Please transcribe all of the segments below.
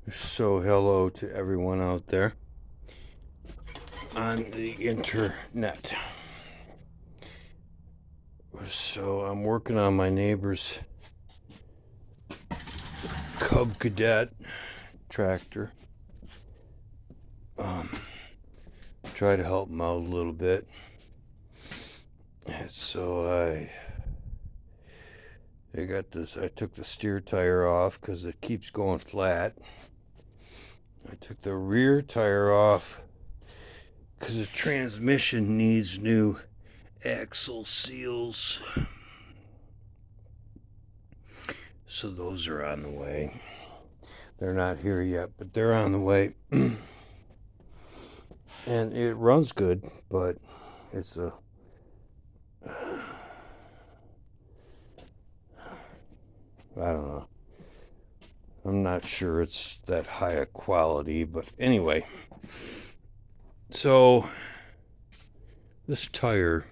So hello to everyone out there on the internet. So I'm working on my neighbor's Cub Cadet tractor. Try to help him out a little bit. And so I got this. I took the steer tire off because it keeps going flat. I took the rear tire off because the transmission needs new axle seals. So those are on the way. They're not here yet, but they're on the way. And it runs good, but it's I don't know. I'm not sure it's that high a quality, but anyway. So this tire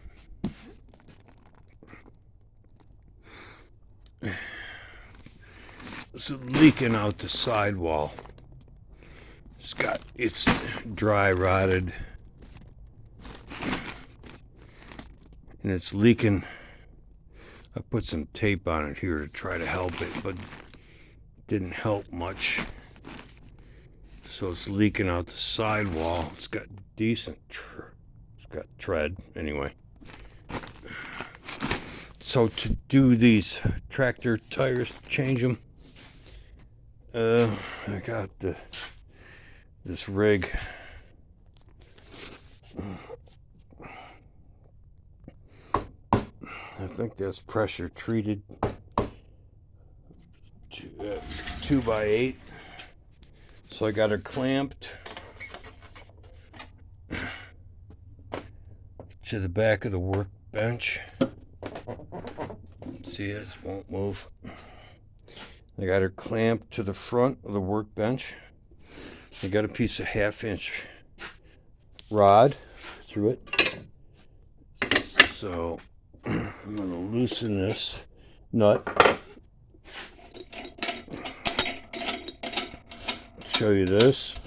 is leaking out the sidewall. It's dry rotted, and it's leaking. I put some tape on it here to try to help it, but it didn't help much. So it's leaking out the sidewall. It's got decent, it's got tread anyway. So to do these tractor tires, change them, I got this rig. I think that's pressure treated. That's 2x8. So I got her clamped to the back of the workbench. See, it won't move. I got her clamped to the front of the workbench. I got a piece of 1/2-inch rod through it. So I'm going to loosen this nut. Show you this.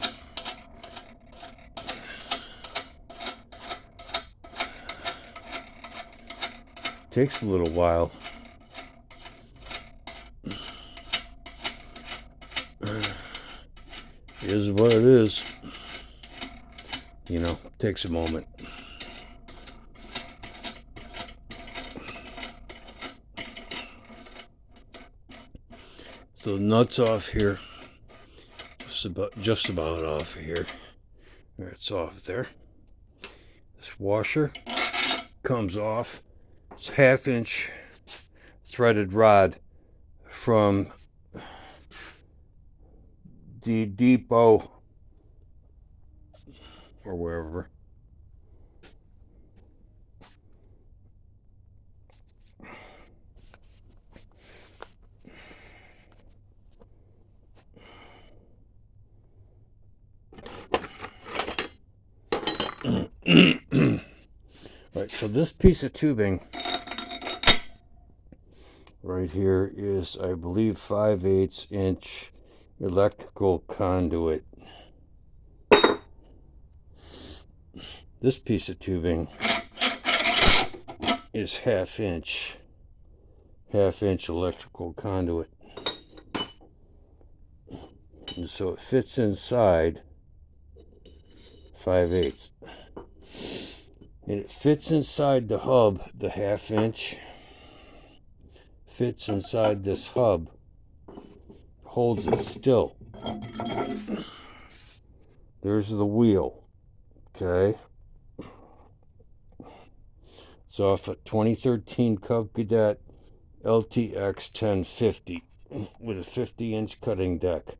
Takes a little while. Is what it is. You know, takes a moment. So nuts off here. Just about off here. There, it's off there. This washer comes off. It's 1/2-inch threaded rod from the depot or wherever. Right, so this piece of tubing right here is, I believe, 5/8 inch electrical conduit. This piece of tubing is 1/2 inch electrical conduit. And so it fits inside 5/8. And it fits inside the hub, the 1/2 inch fits inside this hub, holds it still. There's the wheel, okay? It's off a 2013 Cub Cadet LTX 1050 with a 50-inch cutting deck.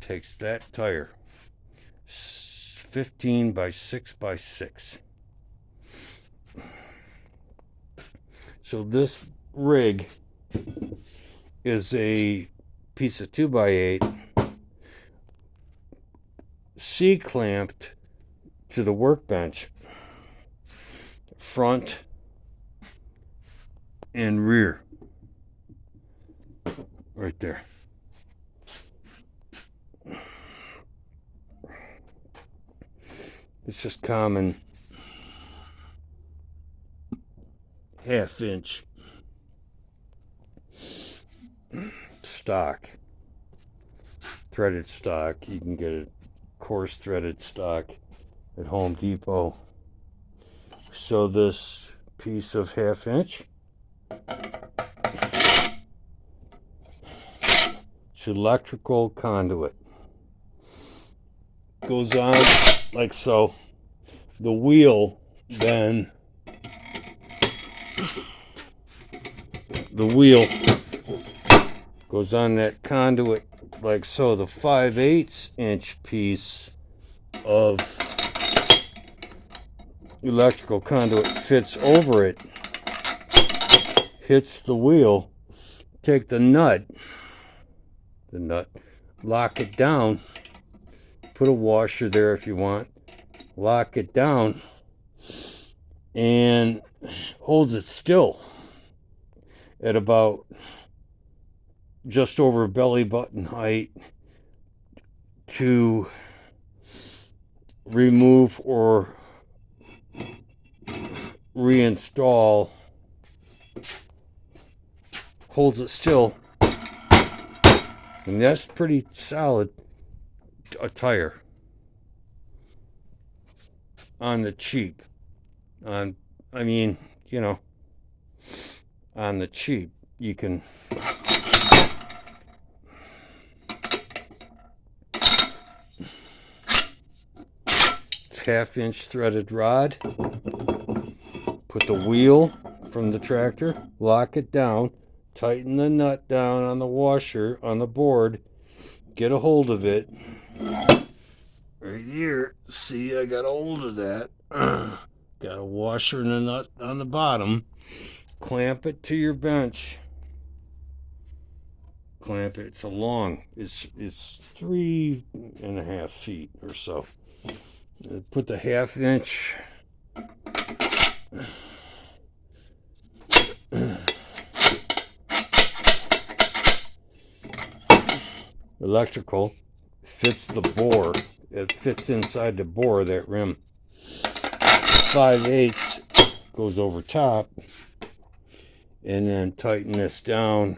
Takes that tire, 15 by 6 by 6. So this rig is a piece of 2x8 C-clamped to the workbench, front and rear, right there. It's just common 1/2 inch stock, threaded stock. You can get a coarse threaded stock at Home Depot. So this piece of 1/2 inch to electrical conduit goes on like so. The wheel then, goes on that conduit like so. The 5/8 inch piece of electrical conduit fits over it, hits the wheel. Take the nut, lock it down, put a washer there if you want, lock it down, and holds it still at about just over belly button height to remove or reinstall. Holds it still, and that's pretty solid attire on the cheap. On the cheap, you can it's 1/2 inch threaded rod. Put the wheel from the tractor, lock it down, tighten the nut down on the washer on the board, get a hold of it. Right here, see, I got a hold of that. Got a washer and a nut on the bottom. Clamp it to your bench. Clamp it. It's 3.5 feet or so. Put the 1/2 inch electrical, fits the bore. It fits inside the bore, that rim. 5/8 goes over top, and then tighten this down,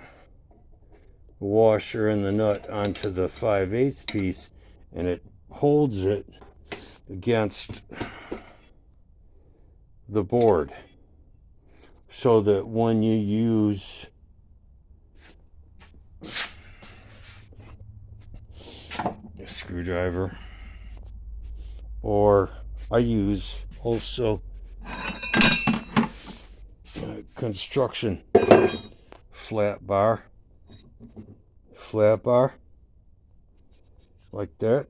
the washer and the nut onto the 5/8 piece, and it holds it against the board so that when you use a screwdriver, or I use also construction flat bar like that,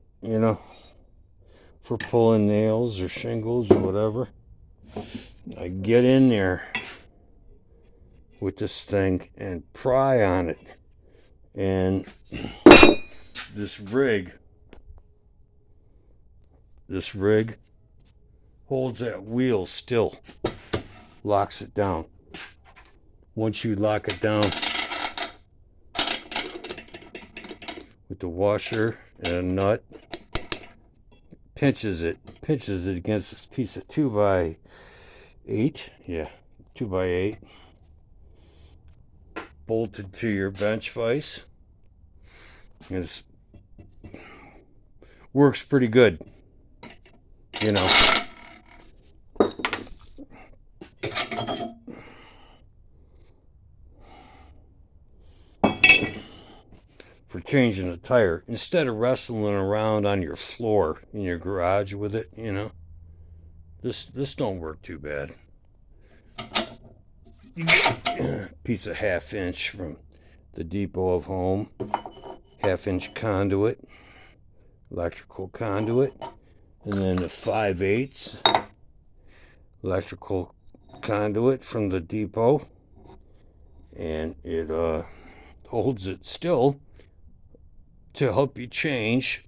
for pulling nails or shingles or whatever. I get in there with this thing and pry on it, and this rig holds that wheel still, locks it down. Once you lock it down with the washer and a nut, pinches it against this piece of 2x8, 2x8, bolted to your bench vise, and it works pretty good, for changing a tire, instead of wrestling around on your floor in your garage with it. This don't work too bad. Piece of 1/2 inch from the Depot of Home, 1/2 inch conduit, electrical conduit, and then the 5/8 electrical conduit from the Depot, and it holds it still to help you change,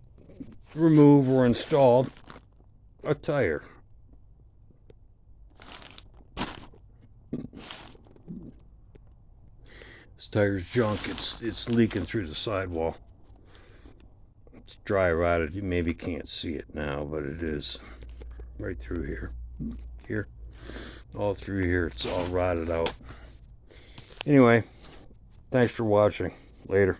remove, or install a tire. This tire's junk. It's leaking through the sidewall. It's dry rotted. You maybe can't see it now, but it is. right through here. Here. All through here. It's all rotted out. Anyway, thanks for watching. Later.